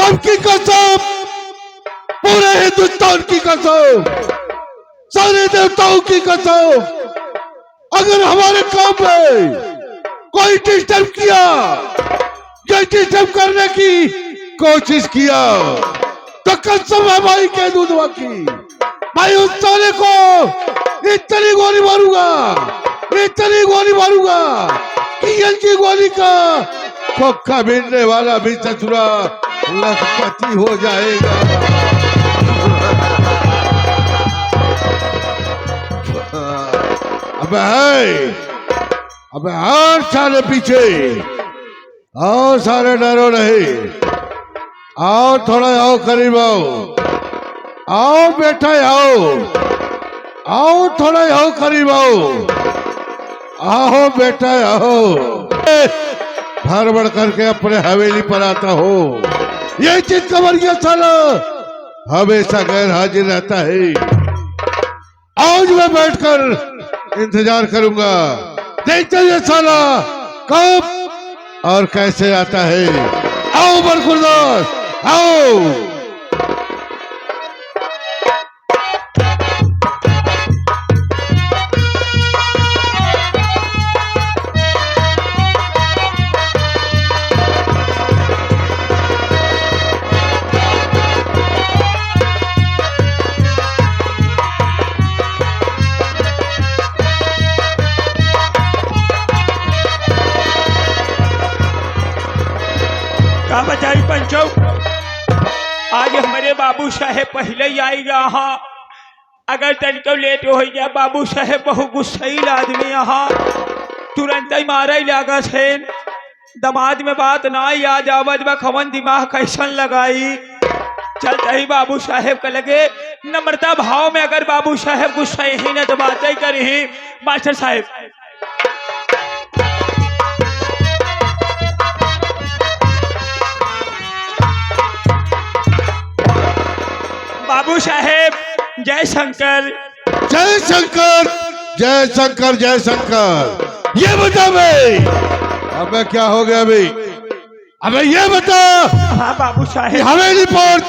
सबकी कसम, पूरे हिंदुस्तान की कसम, सारे देवताओं की कसम, अगर हमारे काम में कोई डिस्टर्ब किया या डिस्टर्ब करने की कोशिश किया तो कसम है भाई के दूधवा की, भाई उस साले को इतनी गोली मारूंगा, इतनी गोली मारूंगा कि की गोली का खोखा मिलने वाला भी ससुरा लखपति हो जाएगा। अबे और सारे पीछे, और सारे डरो नहीं, आओ थोड़ा आओ करीब आओ बेटा आओ थोड़ा आओ करीब आओ बेटा आओ। भर बढ़ करके अपने हवेली पर आता हो, ये चित कमरिया साला हमेशा गैर हाजिर रहता है। आज मैं बैठकर इंतजार करूंगा, देखते ये साला कब और कैसे आता है। आओ बरखुरदास आओ। का बचाई पंचो, आज हमारे बाबू साहेब पहले ही आई यहाँ। अगर तनिको लेट हो गया बाबू साहेब बहुत गुस्सैल आदमी यहाँ तुरंत ही मारा ही लगा है। दमाद में बात ना याद आवत बा, खवन दिमाग कैसन लगाई। चलता ही बाबू साहेब का लगे नम्रता भाव में, अगर बाबू साहेब गुस्सा ही न तो बात ही करी। मास्टर साहेब बाबू साहेब जय शंकर, जय शंकर, जय शंकर, जय शंकर। ये बता भाई, अबे क्या हो गया भाई? अबे ये बता। हाँ बाबू साहेब, हवेली पर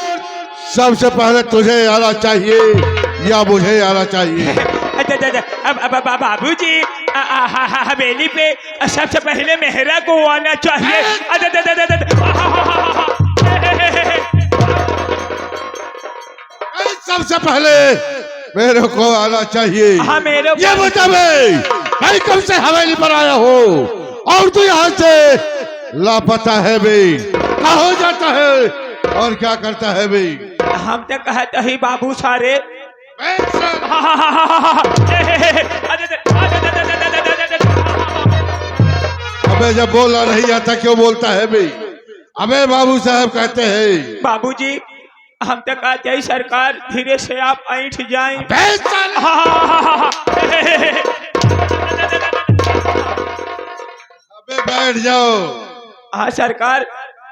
सबसे पहले तुझे आना चाहिए या मुझे आना चाहिए? बाबू जी हवेली पे सबसे पहले मेहरा को आना चाहिए। सबसे पहले मेरे को आना चाहिए। हाँ मेरे ये बता भाई कब से हवेली पर आया हो और तू यहाँ से लापता है भाई? कहाँ हो जाता है और क्या करता है भाई? हम तो कहते ही बाबू सारे अबे जब बोला नहीं आता क्यों बोलता है भाई? अबे बाबू साहब कहते हैं। बाबू जी हम तो कहते ही सरकार धीरे से आप ऐठ जाएं। अबे बैठ जाओ। हाँ सरकार,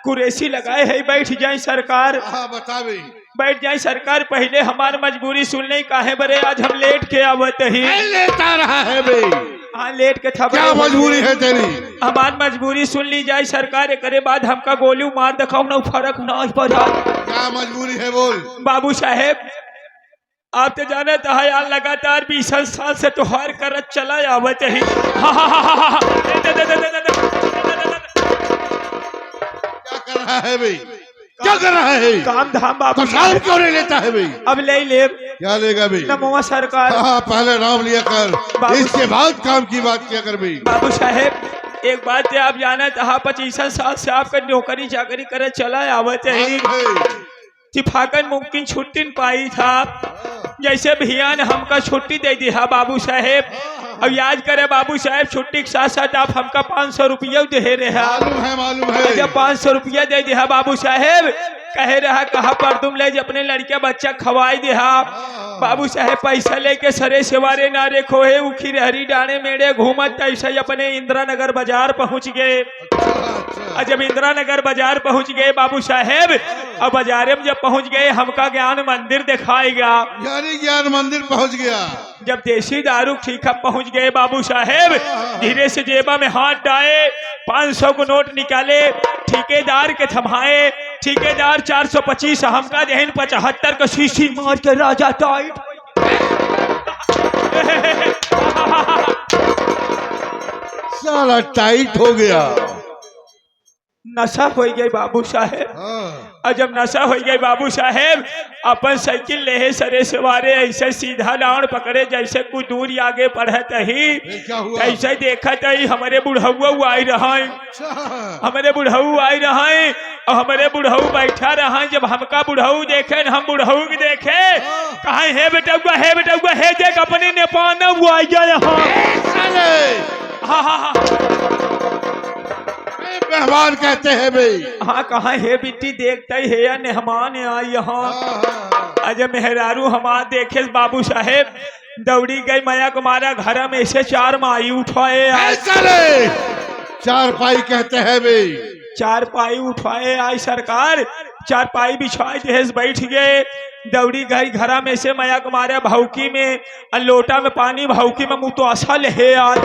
कुरेसी लगाए है, बैठ जाए सरकार। हाँ बता भी। बैठ जाए सरकार। पहले हमारी मजबूरी सुनने काहे बरे आज हम लेट के आवत ही। लेता रहा है भाई। हाँ लेट के था। क्या मजबूरी है तेरी? हमारी मजबूरी सुन ली जाए सरकार, करे बाद हमका गोली मार दिखाओ ना फर्क ना पड़ा। क्या मजबूरी है बोल? बाबू साहेब आप तो जाने तो है यार, लगातार 20 साल से त्योहार करत चला आवत ही। क्या कर रहा है भाई? क्या कर रहा है? काम धाम बाबू तो नाम क्यों नहीं लेता है भाई? अब ले क्या लेगा भाई? नमो सरकार। हाँ पहले नाम लिया कर, इसके बाद काम की बात किया कर भाई। बाबू साहेब एक बात है, आप जाना था 25 साल से आपका नौकरी चाकरी करे चला आवत है। तिफाकन मुमकिन छुट्टी पाई था, जैसे भैया ने हमका छुट्टी दे दी है बाबू साहेब। अब याद करे बाबू साहेब छुट्टी के साथ साथ आप हमका 500 रुपया दे रहे हैं। मालूम है। जब 500 रुपया दे दिया बाबू साहेब, कहे रहा कहा पर तुम ले अपने लड़के बच्चा खवाई दे। बाबू साहेब पैसा लेके सरे सेवारे नारे खोहे उखी रहरी डाने मेड़े घूमत ऐसे ही अपने इंदिरा नगर बाजार पहुंच गए। जब इंदिरा नगर बाजार पहुंच गए बाबू साहेब, अब बाजारे में जब पहुंच गए हमका ज्ञान मंदिर दिखाएगा। यानी ज्ञान मंदिर पहुंच गया। जब देसी दारू ठीक पहुंच गए बाबू साहेब, धीरे से जेबा में हाथ डाले 500 को नोट निकाले, ठेकेदार के थमाए ठेकेदार 425 हमका देहन 75 का शीशी मार के राजा टाइट। साला टाइट हो गया। नशा हो गई बाबू साहेब। हाँ। और जब नशा हो गई बाबू साहेब अपन साइकिल ले सरे सवारे ऐसे सीधा लाउन पकड़े जैसे कुछ दूर आगे बढ़त ही क्या हुआ? ऐसे देखत ही हमारे बुढ़ऊ आई रहा हमारे बुढ़ऊ आई रहा और हमारे बुढ़ऊ बैठा रहा। जब हमका बुढ़ऊ देखे हम बुढ़ऊ के देखे कहा है बेटा है देख अपने नेपाना वो आ गया यहाँ। हाँ हाँ हाँ मेहमान कहते हैं भाई। हाँ कहा है बिट्टी देखते ही है या मेहमान आई यहाँ। अज मेहरारू हमार देखे बाबू साहेब दौड़ी गई माया कुमारा घर में से 4 माई उठाए। चार पाई कहते हैं भाई। 4 पाई उठाए आई सरकार 4 पाई बिछाए देश बैठ गए। दौड़ी गई घरा में से माया कुमारा भौकी में लोटा में पानी भौकी में मुँह तो असल है आज।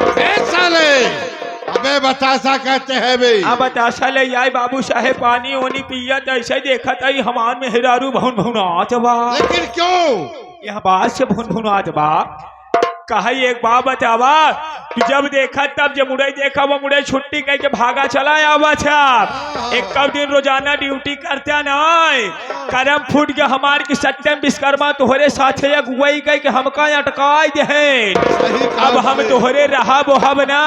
अबे बतासा कहते हैं भाई। अब बतासा ले आई बाबू साहेब पानी ओनी पिया तो ऐसे देखा था हमार मेहरारू भुन भुनात बा। लेकिन क्यों? यह बात से भुन भुनात बा। कहा एक बात बतावा कि जब देखा तब जब मुड़े देखा वो मुड़े छुट्टी कह के भागा चला आवा था। एक कब दिन रोजाना ड्यूटी करता नहीं करम फूट गया हमार की सत्यम विश्वकर्मा तोहरे साथे अगुवाई कह के हमका अटकाई दे। अब हम तोहरे रहा बोहब ना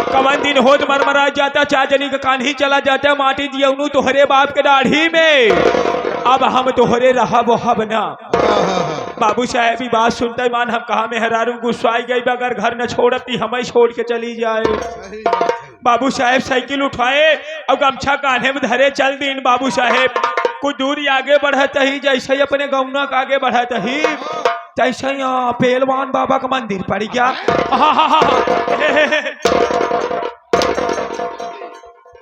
कवन दिन होत मरमरा जाता 4 जनी का कान ही चला जाता माटी दियनु तोहरे बाप के दाढ़ी में। अब हम तोहरे रहा बोहब ना। बाबू साहेब की बात सुनते मान हम कहा मेहरारू गुस्साई गई अगर घर न छोड़ती हमें छोड़ के चली जाए। बाबू साहेब साइकिल उठाए और गमछा कान्हे में धरे चल दीन। बाबू साहेब कुछ दूरी आगे बढ़त ही जैसे ही अपने गौना का आगे बढ़त ही तैसे यहाँ पहलवान बाबा का मंदिर पड़ गया।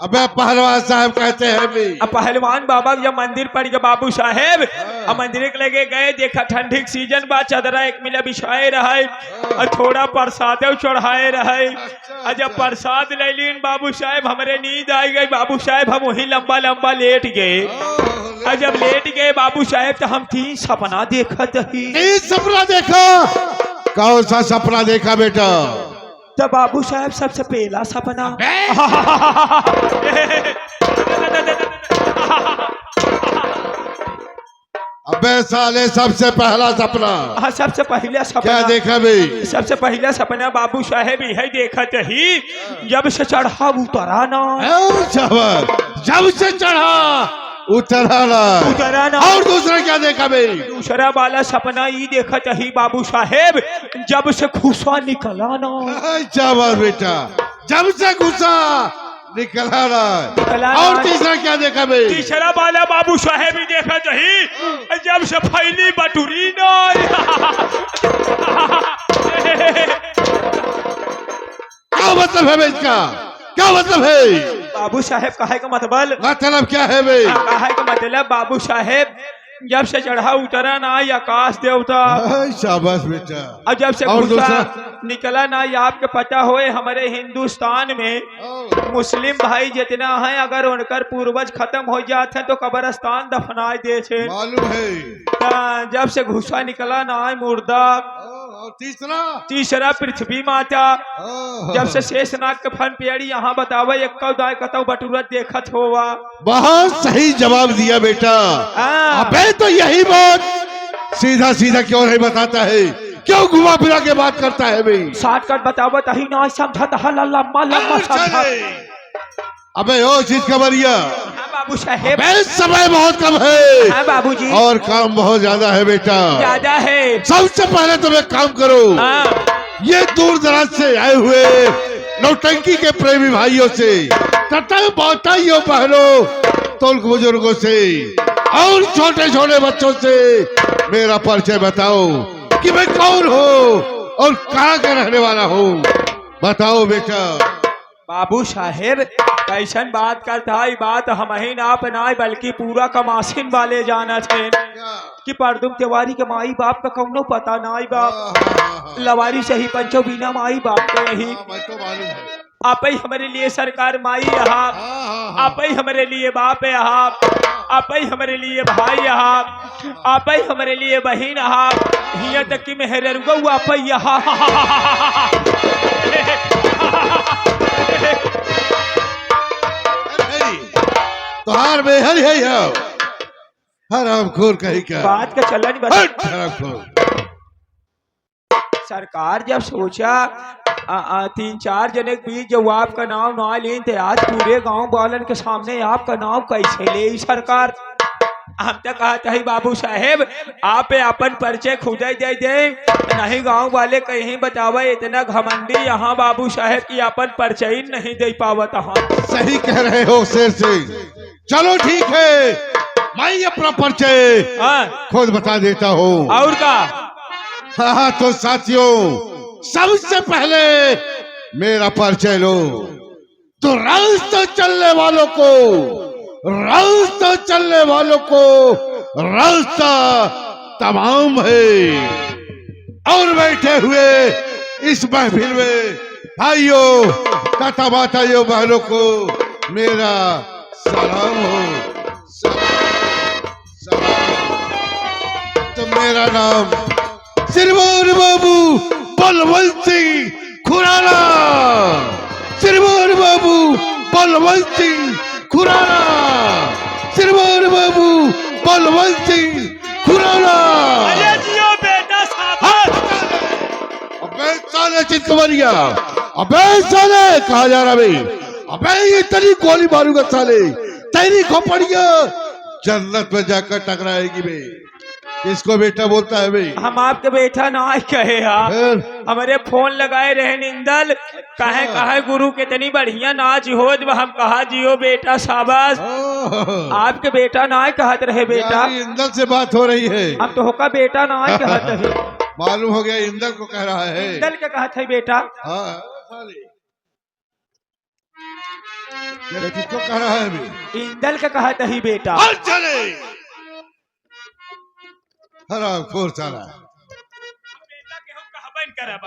अबे पहलवान साहब कहते हैं भी। अब पहलवान बाबा जब मंदिर पड़ गया बाबू साहेब अब मंदिर के लगे गए देखा ठंडी के सीजन बा चादरा 1 मिला बिछाए रहे और थोड़ा प्रसाद चढ़ाए रहे। और जब प्रसाद ले लीन बाबू साहेब हमारे नींद आई गई। बाबू साहेब हम वही लंबा लंबा लेट गए। और जब लेट गए बाबू साहेब तो हम 3 सपना देखत ही। 3 सपना देखा? कौन सा सपना देखा बेटा? तो बाबू साहब सबसे पहला सपना अबे साले सबसे पहला सपना। हाँ सबसे पहला सपना क्या देखा भाई? सबसे पहला सपना बाबू साहेब यही देखत ही जब से चढ़ा उतरा ना। जब से चढ़ा उतरा ना। और दूसरा क्या देखा भाई? दूसरा वाला सपना ये देखत ही बाबू साहेब जब से खुशा निकला ना। चावल बेटा जब से घुसा निकला ना। और तीसरा क्या देखा भाई? तीसरा वाला बाबू साहेब ही देखा ही जब से फैली बटुरी ना। क्या मतलब है इसका? क्या मतलब है? बाबू साहेब कहे का मतलब क्या है भाई? कहे का मतलब बाबू साहेब जब से चढ़ा उतरा ना आकाश देवता। शाबाश बेटा। और जब से घुसा निकला ना ये आपके पता होए हमारे हिंदुस्तान में मुस्लिम भाई जितना है अगर उनकर पूर्वज खत्म हो जाते हैं तो कब्रिस्तान दफनाए दे छे। मालूम है। जब से घुसा निकला ना मुर्दा। तीसरा पृथ्वी माता जब से शेषनाग के फन पेड़ी यहाँ बतावे एक कौ बटूरत देखत होवा। बहुत सही जवाब दिया बेटा। अबे तो यही बात सीधा सीधा क्यों नहीं बताता है? क्यों घुमा फिरा के बात करता है भाई? शॉर्टकट बतावा तही ना समझता लम्बा समझा। अबे ओ चीज खबरिया बाबू साहेब समय बहुत कम है। हाँ बाबूजी और काम बहुत ज्यादा है बेटा। ज्यादा है। सबसे पहले तुम एक काम करो। ये दूर दराज से आए हुए नौटंकी के प्रेमी भाइयों से तथा बाताइयों बहनों तोल बुजुर्गों से और छोटे छोटे बच्चों से मेरा परिचय बताओ कि मैं कौन हूँ और कहाँ का रहने वाला हूँ। बताओ बेटा। बाबू साहेब कैसन बात करता है? बात हम ही ना अपनाए बल्कि पूरा कमासिन वाले जाना थे कि परदुम तिवारी के माई बाप का कौनो पता ना आई बाप लवारी सही पंचो बिना माई बाप के यही आप ही हमारे लिए सरकार माई यहाँ आप ही हमारे लिए बाप है यहाँ आप ही हमारे लिए भाई आप, आप ही हमारे लिए बहन आप, हिया तक की मेहर गौ आप ही यहाँ। तुहार में हर है यार हराम खोर कहीं का बात का चला नहीं बता। हराम खोर। सरकार जब सोचा 3-4 जने के बीच जब आपका नाम ना लें थे, आज पूरे गांव वालन के सामने आपका नाम कैसे ले सरकार? हम तो कहते हैं बाबू साहेब आप अपन परिचय खुद ही दे दे, नहीं गांव वाले कहीं बतावे, इतना घमंडी यहाँ बाबू साहेब की अपन परिचय नहीं दे पावत। हाँ सही कह रहे हो शेर सिंह। चलो ठीक है, मैं अपना परिचय खुद बता देता हूँ। और का? हाँ तो साथियों, सबसे पहले मेरा परिचय लो। तो रास्ता चलने वालों को, रास्ता चलने वालों को रास्ता तमाम है। और बैठे हुए इस महफिल में भाइयों तथा माताओं बहनों को मेरा सलाम हो। सलाम। तो मेरा नाम सिरमौर बाबू बलवंत सिंह खुराना, सिरमौर बाबू बलवंत सिंह खुराना, सिरमौर बाबू बलवंत सिंह खुराना। अरे जियो बेटा साहब। अबे साले चितकबरिया, अबे साले कहा जा रहा भाई? अबे ये तेरी गोली मारूंगा साले, तेरी खोपड़िया जन्नत में जाकर टकराएगी भाई। किसको बेटा बोलता है भाई? हम आपके बेटा ना कहे आप, हमारे फोन लगाए रहे निंदल, कहे कहे गुरु कितनी बढ़िया नाच हो, जब हम कहा जियो बेटा शाबाश। आपके बेटा ना कहत रहे बेटा। इंदल से बात हो रही है। हम तो होका बेटा ना कहत है। मालूम हो गया इंदल को कह रहा है। इंदल के कहत है बेटा। हाँ किसको कह रहा है अभी? इंदल के कहत ही बेटा। चले हराम खोर साला। बेटा के हम कहबन करब।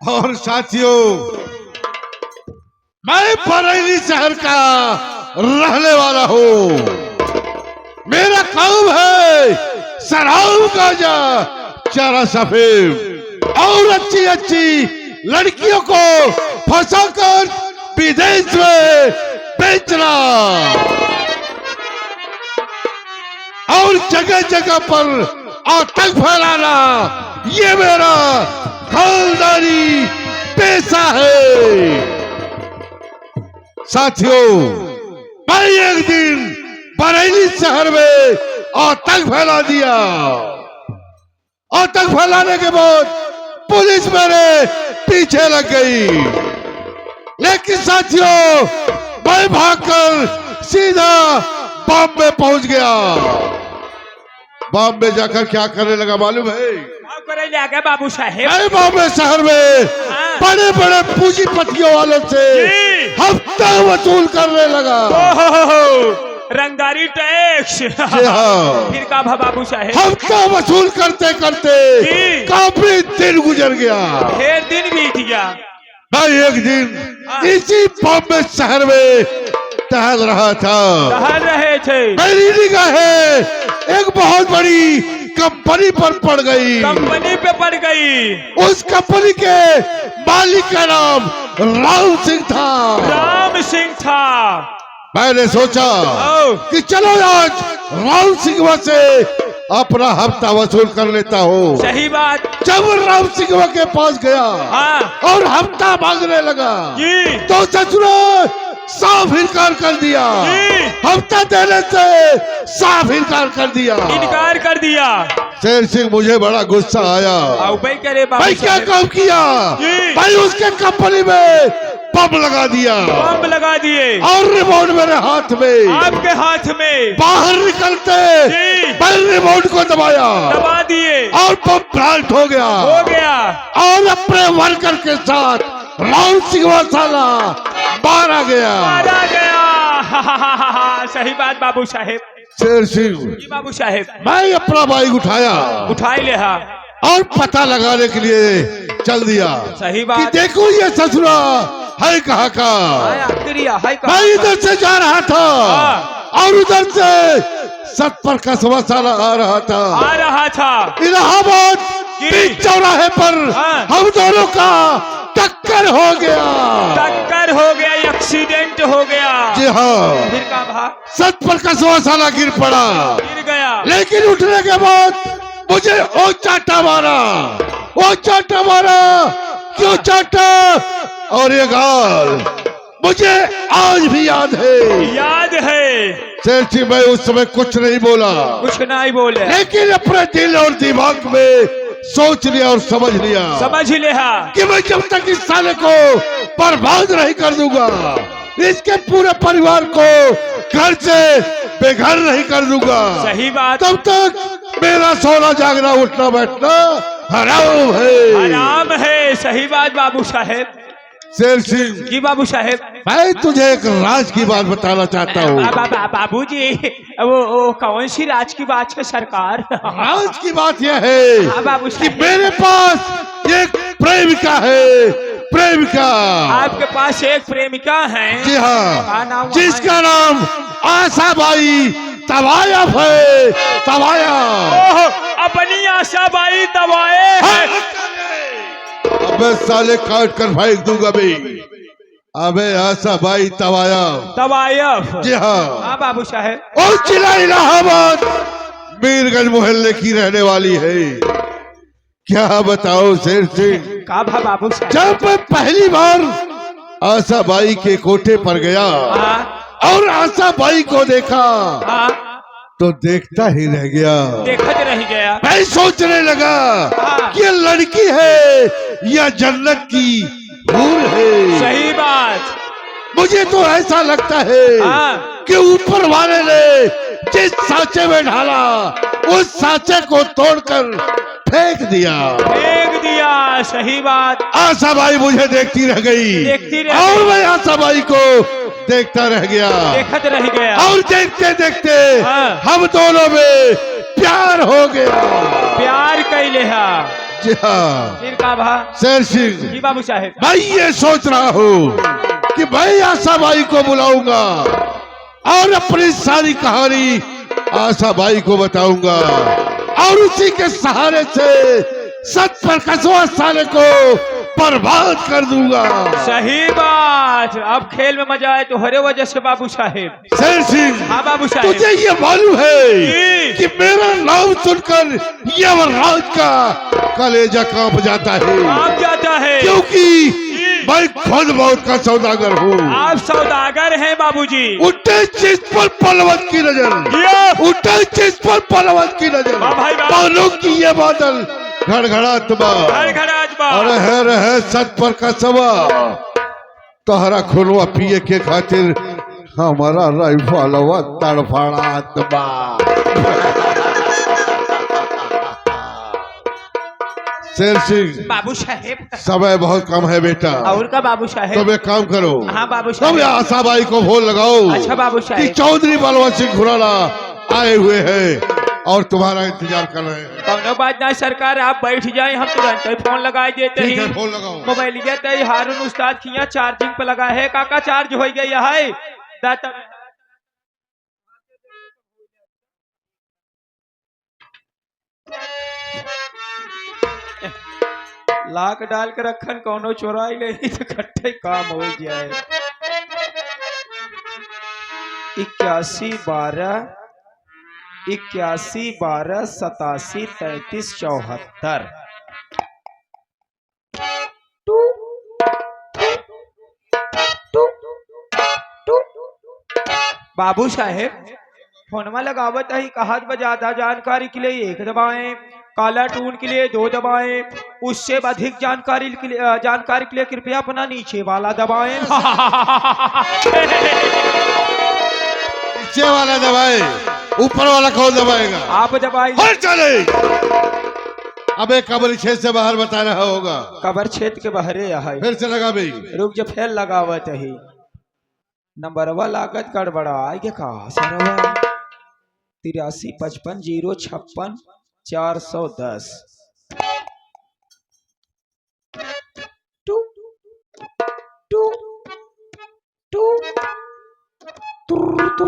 और साथियों, मैं बरेली शहर का रहने वाला हूँ। मेरा काम है शराब गांजा चारा सफेद और अच्छी अच्छी लड़कियों को फंसाकर विदेश में बेचना और जगह जगह पर आतंक फैलाना, ये मेरा खानदानी पेशा है। साथियों, मैं एक दिन बरेली शहर में आतंक फैला दिया। आतंक फैलाने के बाद पुलिस मेरे पीछे लग गई, लेकिन साथियों मैं भागकर सीधा बॉम्बे पहुंच गया। बॉम्बे जाकर क्या करने लगा मालूम है? बाबू साहेब मैं बॉम्बे शहर में बड़े बड़े पूंजीपतियों वालों से हफ्ता वसूल करने लगा। रंगदारी टैक्स। हाँ। फिर का बाबू साहेब हफ्ता वसूल करते करते काफी दिन गुजर गया। ढेर दिन बीत गया। मैं एक दिन इसी बॉम्बे शहर में टहल रहा था। टहल रहे थे। मेरी निगाहें एक बहुत बड़ी कंपनी पर पड़ गई। कंपनी पे पड़ गई। उस कंपनी के मालिक का नाम राम सिंह था। राम सिंह था। मैंने सोचा कि चलो आज राम सिंह से अपना हफ्ता वसूल कर लेता हूँ। सही बात। जब राम सिंह के पास गया और हफ्ता मांगने लगा तो ससुराल साफ इनकार कर दिया। हफ्ता देने से साफ इनकार कर दिया। इनकार कर दिया। शेर सिंह मुझे बड़ा गुस्सा आया। भाई क्या काम किया? भाई उसके कंपनी में बम लगा दिया। बम लगा दिए और रिमोट मेरे हाथ में। आपके हाथ में। बाहर निकलते मैं रिमोट को दबाया। दबा दिए और बम ब्लास्ट हो गया। हो गया। और अपने वर्कर के साथ राम सिंह साला मारा गया। मारा गया। सही बात बाबू साहेब। शेर सिंह बाबू साहेब मैं अपना बाइक उठाया। उठाई ले। और पता लगाने के लिए चल दिया सही कि बात देखो ये ससुरा है कहाँ का। हाय आखिरी हाय का मैं इधर से जा रहा था और उधर से सत पर कसवा साला आ रहा था। इलाहाबाद जी। बीच चौराहे पर हाँ। हम दोनों का टक्कर हो गया। एक्सीडेंट हो गया। जी हाँ, फिर का भा सत पर कसवा साला गिर पड़ा, गिर गया। लेकिन उठने के बाद मुझे ओ चाटा मारा। क्यों चाटा? और ये गाल मुझे आज भी याद है। सेठ जी, मैं उस समय कुछ नहीं बोला, कुछ नहीं बोले, लेकिन अपने दिल और दिमाग में सोच लिया और समझ लिया कि मैं जब तक इस साले को बर्बाद नहीं कर दूंगा, इसके पूरे परिवार को घर से बेघर नहीं कर दूंगा, सही बात, तब तक मेरा सोना जागना उठना बैठना हराम है। सही बात बाबू साहेब। शेर सिंह जी बाबू साहेब, मैं तुझे एक राज की बात बताना चाहता हूँ। बाबू जी, वो कौन सी राज की बात है सरकार? राज की बात यह है बाबू कि मेरे पास एक प्रेमिका है। आपके पास एक प्रेमिका है? जी हाँ, नाम जिसका नाम आशाबाई तवायफ है। ओह, अपनी आशाबाई तवायफ है। अबे साले काट कर फेंक दूंगा भाई। अबे आशाबाई तवायफ। जी हाँ बाबू साहेब। और जिला इलाहाबाद मीरगंज मोहल्ले की रहने वाली है। क्या बताओ शेर सिंह, का बाबू साहब, जब मैं पहली बार आशाबाई के कोठे पर गया और आशाबाई को देखा तो देखता ही रह गया। मैं सोचने लगा कि ये लड़की है या जन्नत की हूर है। सही बात। मुझे तो ऐसा लगता है कि ऊपर वाले ने जिस सांचे में ढाला उस सांचे को तोड़कर फेंक दिया। सही बात। आशाबाई मुझे देखती रह गई और मैं आशाबाई को देखता रह गया। और देखते देखते हम दोनों में प्यार हो गया। प्यार कैले है। जी हाँ। फिर का भा शेर सिंह जी बाबू साहेब, मैं ये सोच रहा हूँ कि मैं आशाबाई को बुलाऊंगा और अपनी सारी कहानी आशाबाई को बताऊंगा और उसी के सहारे से सत पर कसवा साले को बर्बाद कर दूंगा। सही बात। अब खेल में मजा आए तो हरे वजह से बाबू साहेब। शेर सिंह, हाँ बाबू साहेब, तुझे ये मालूम है कि मेरा नाम सुनकर यमराज का कलेजा कांप जाता है, क्योंकि मैं खुद मौत का सौदागर हूँ। आप सौदागर हैं बाबूजी। उठे चीज पर पलवत की नजर, उठे चीज पर पलवत की नजर, मानो कि ये बादल घड़घड़ात बा। अरे रहे सत पर कसवा तोहरा खुलवा पिए के खातिर हमारा राइफलवा तड़फड़ात बा। शेर सिंह, बाबू साहेब, समय बहुत कम है बेटा। और का बाबू साहेब? तुम एक काम करो। हाँ बाबू साहेब। तुम आशाबाई को फोन लगाओ। अच्छा बाबू साहेब। कि चौधरी बलवंत सिंह खुराना आए हुए हैं और तुम्हारा इंतजार कर रहे हैं। कौनो बात ना सरकार, आप बैठ जाए, हम तुरंत ही फोन लगा देते हैं। ठीक है, फोन लगाओ। मोबाइल गए हारून उस्ताद किया चार्जिंग पे लगा है। काका चार्ज हो गया है दाता। लाक डाल के रखन कौनो चोराई नहीं तो खट्टे काम हो जाए। 8112 87 33 74। बाबू साहेब, फोनमा लगावत है, कहा ज्यादा जानकारी के लिए 1 दबाएं, काला टून के लिए 2 दबाएं, उससे अधिक जानकारी के लिए कृपया अपना नीचे वाला दबाएं। नीचे वाला दबाए, ऊपर वाला कौन दबाएगा? आप दबाइए। चले। अबे कब्र क्षेत्र से बाहर बता रहा होगा। कब्र क्षेत्र के बाहरे है। फिर से लगा भाई। रुक जा, फेल लगावत है। नंबरवा लागत गड़बड़ा आएगा का सरवा 83 55 056 410। Oh,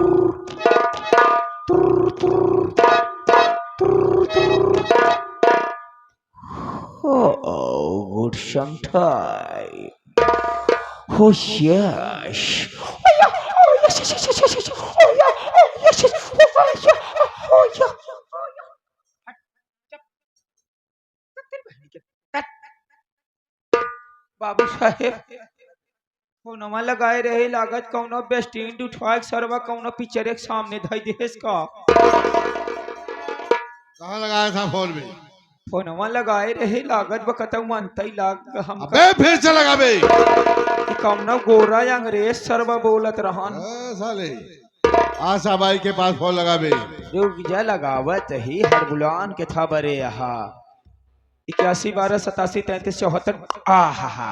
good sometime. Oh yes. Oh yeah. Oh yes, yes, yes, yes, yes, yes. Oh yeah. Oh yes, yes. Oh yeah. Oh yeah. बाबू साहेब फोनमा लगाए रहे लागत कौनो बेस्टिंड उठवा के सरवा कौनो पिक्चर के सामने धई देस का कहाँ लगाया था फोन में? फोनमा लगाए रहे लागत बकतौ मनतई लाग हम अबे फिर से लगा बे। कि कौनो गोरा या अंग्रेज सरवा बोलत रहन साले आशा बाई के पास फोन लगा बे। रुक जा लगावत ही हरबुलान के था बरे यहाँ 81 12 87 33 74 आहा हा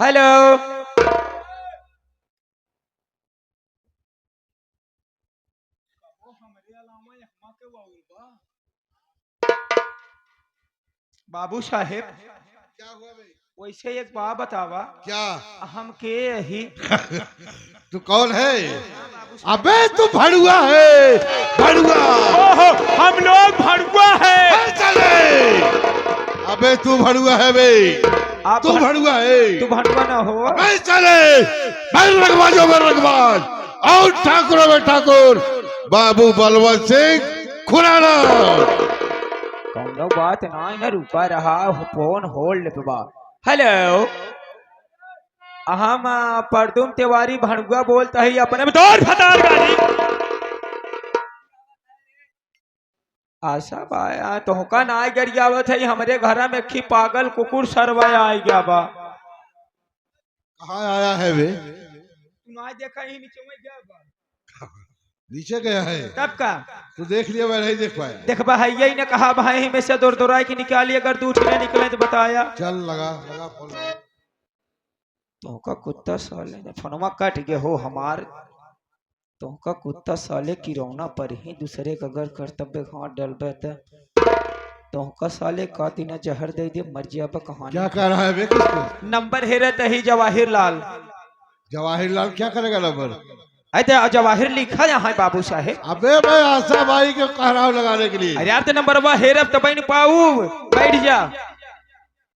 हेलो बाबू साहेब क्या हुआ बे? वैसे एक बात बतावा क्या? हम के ही तू कौन है? अबे तू भड़ुआ है, भड़ुआ। ओहो हम लोग भड़ुआ है चले। अबे तू भड़ुआ है बे। तू भड़ुआ है। तू भड़ुआ ना हो अबे चले। मैं रगबाजो में रगबाज और ठाकुरों में ठाकुर बाबू बलवंत सिंह खुराना। कौनो बात ना न रुका रहा फोन होल्ड पे बा। हेलो हम परदुम तिवारी भड़ुआ बोलता है अपने में दौड़ फतार गाड़ी आशा बाया तो का ना गरियावत है हमारे घर में खी पागल कुकुर सरवाया आ गया बा कहाँ आया है बे? ना देखा ही नीचे में गया बा नीचे गया है तब का तू देख लिया? मैं नहीं देख पाया। देख भाई यही ने कहा भाई में से दूर दूर की निकाली अगर दूसरे निकले तो बताया चल लगा लगा फोन। तो का कुत्ता साले ने फोनमा कट गए हो हमार तो का कुत्ता साले की रौना पर ही दूसरे का अगर कर्तव्य हाथ डलबे तो का साले का तीना जहर दे दे मर जिया पर कहानी क्या कह रहा है बे? किसको? नंबर हेरत ही जवाहिर लाल जवाहिरलाल क्या करेगा नंबर? अरे जवाहिर लिखा यहाँ बाबू साहेब अबे मैं आशा बाई के कह रहा हूँ लगाने के लिए। अरे यार तो नंबर हेरब तो बन पाऊ बैठ जा